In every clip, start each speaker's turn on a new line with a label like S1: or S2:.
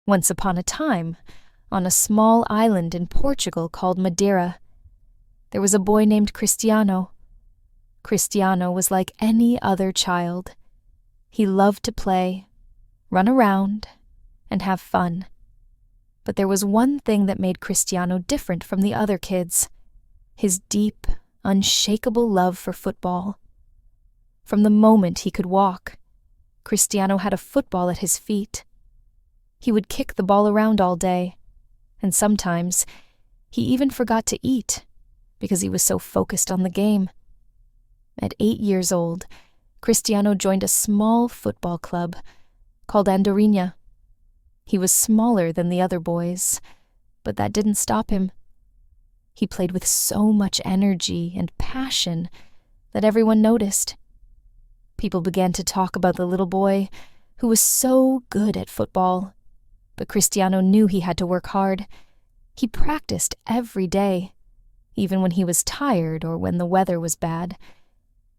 S1: Once upon a time, on a small island in Portugal called Madeira, there was a boy named Cristiano. Cristiano was like any other child. He loved to play, run around, and have fun. But there was one thing that made Cristiano different from the other kids: his deep, unshakable love for football. From the moment he could walk, Cristiano had a football at his feet. He would kick the ball around all day, and sometimes he even forgot to eat because he was so focused on the game. At 8 years old, Cristiano joined a small football club called Andorinha. He was smaller than the other boys, but that didn't stop him. He played with so much energy and passion that everyone noticed. People began to talk about the little boy who was so good at football, but Cristiano knew he had to work hard. He practiced every day, even when he was tired or when the weather was bad.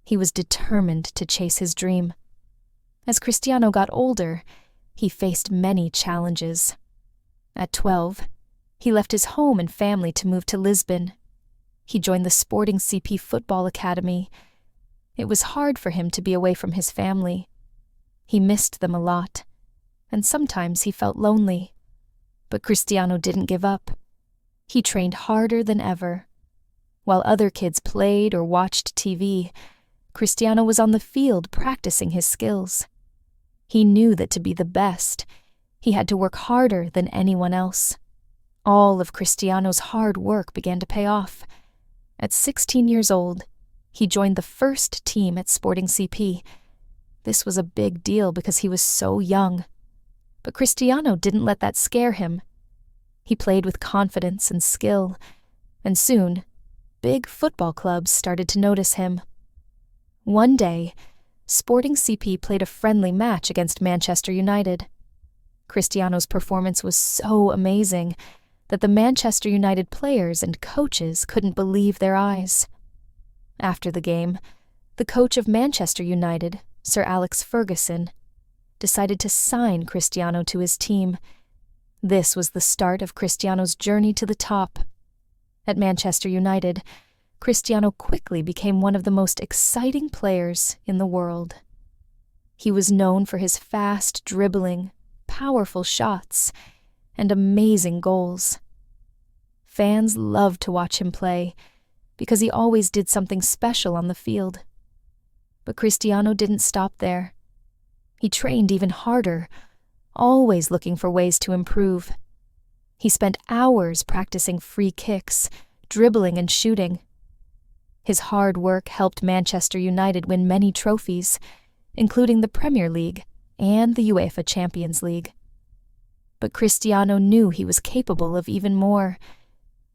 S1: He was determined to chase his dream. As Cristiano got older, he faced many challenges. At 12, he left his home and family to move to Lisbon. He joined the Sporting CP Football Academy. It was hard for him to be away from his family. He missed them a lot, and sometimes he felt lonely. But Cristiano didn't give up. He trained harder than ever. While other kids played or watched TV, Cristiano was on the field practicing his skills. He knew that to be the best, he had to work harder than anyone else. All of Cristiano's hard work began to pay off. At 16 years old, he joined the first team at Sporting CP. This was a big deal because he was so young. But Cristiano didn't let that scare him. He played with confidence and skill, and soon, big football clubs started to notice him. One day, Sporting CP played a friendly match against Manchester United. Cristiano's performance was so amazing that the Manchester United players and coaches couldn't believe their eyes. After the game, the coach of Manchester United, Sir Alex Ferguson, decided to sign Cristiano to his team. This was the start of Cristiano's journey to the top. At Manchester United, Cristiano quickly became one of the most exciting players in the world. He was known for his fast dribbling, powerful shots, and amazing goals. Fans loved to watch him play because he always did something special on the field. But Cristiano didn't stop there. He trained even harder, always looking for ways to improve. He spent hours practicing free kicks, dribbling and shooting. His hard work helped Manchester United win many trophies, including the Premier League and the UEFA Champions League. But Cristiano knew he was capable of even more.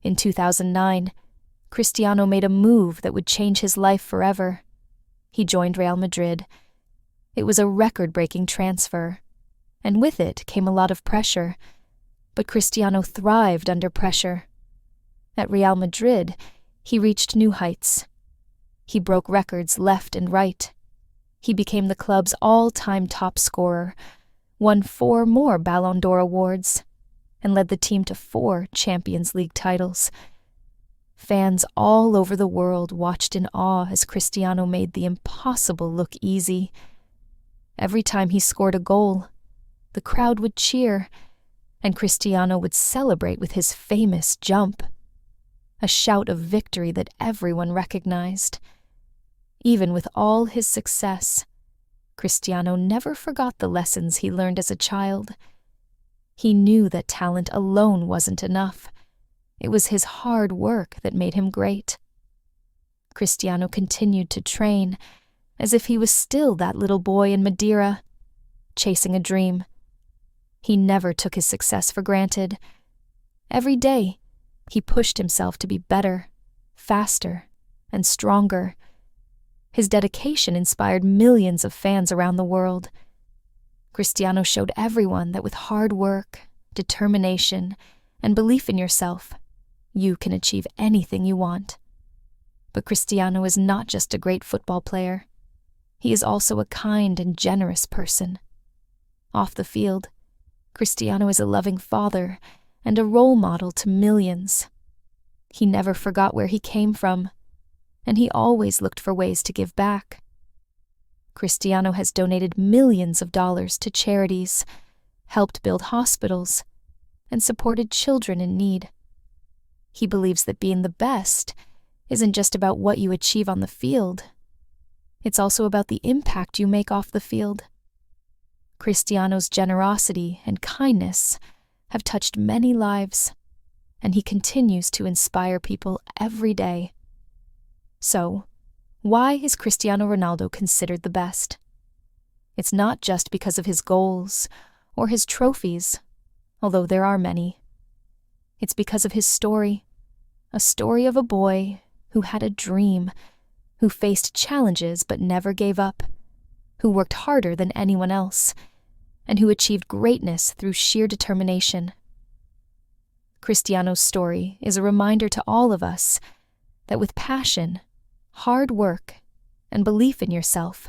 S1: In 2009, Cristiano made a move that would change his life forever. He joined Real Madrid. It was a record-breaking transfer, and with it came a lot of pressure. But Cristiano thrived under pressure. At Real Madrid, he reached new heights. He broke records left and right. He became the club's all-time top scorer, won 4 more Ballon d'Or awards, and led the team to 4 Champions League titles. Fans all over the world watched in awe as Cristiano made the impossible look easy. Every time he scored a goal, the crowd would cheer, and Cristiano would celebrate with his famous jump, a shout of victory that everyone recognized. Even with all his success, Cristiano never forgot the lessons he learned as a child. He knew that talent alone wasn't enough. It was his hard work that made him great. Cristiano continued to train, as if he was still that little boy in Madeira, chasing a dream. He never took his success for granted. Every day, he pushed himself to be better, faster, and stronger. His dedication inspired millions of fans around the world. Cristiano showed everyone that with hard work, determination, and belief in yourself, you can achieve anything you want. But Cristiano is not just a great football player. He is also a kind and generous person. Off the field, Cristiano is a loving father and a role model to millions. He never forgot where he came from, and he always looked for ways to give back. Cristiano has donated millions of dollars to charities, helped build hospitals, and supported children in need. He believes that being the best isn't just about what you achieve on the field. It's also about the impact you make off the field. Cristiano's generosity and kindness have touched many lives, and he continues to inspire people every day. So, why is Cristiano Ronaldo considered the best? It's not just because of his goals or his trophies, although there are many. It's because of his story, a story of a boy who had a dream, who faced challenges but never gave up, who worked harder than anyone else, and who achieved greatness through sheer determination. Cristiano's story is a reminder to all of us that with passion, hard work, and belief in yourself,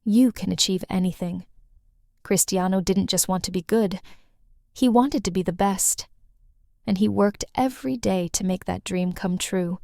S1: you can achieve anything. Cristiano didn't just want to be good, he wanted to be the best, and he worked every day to make that dream come true.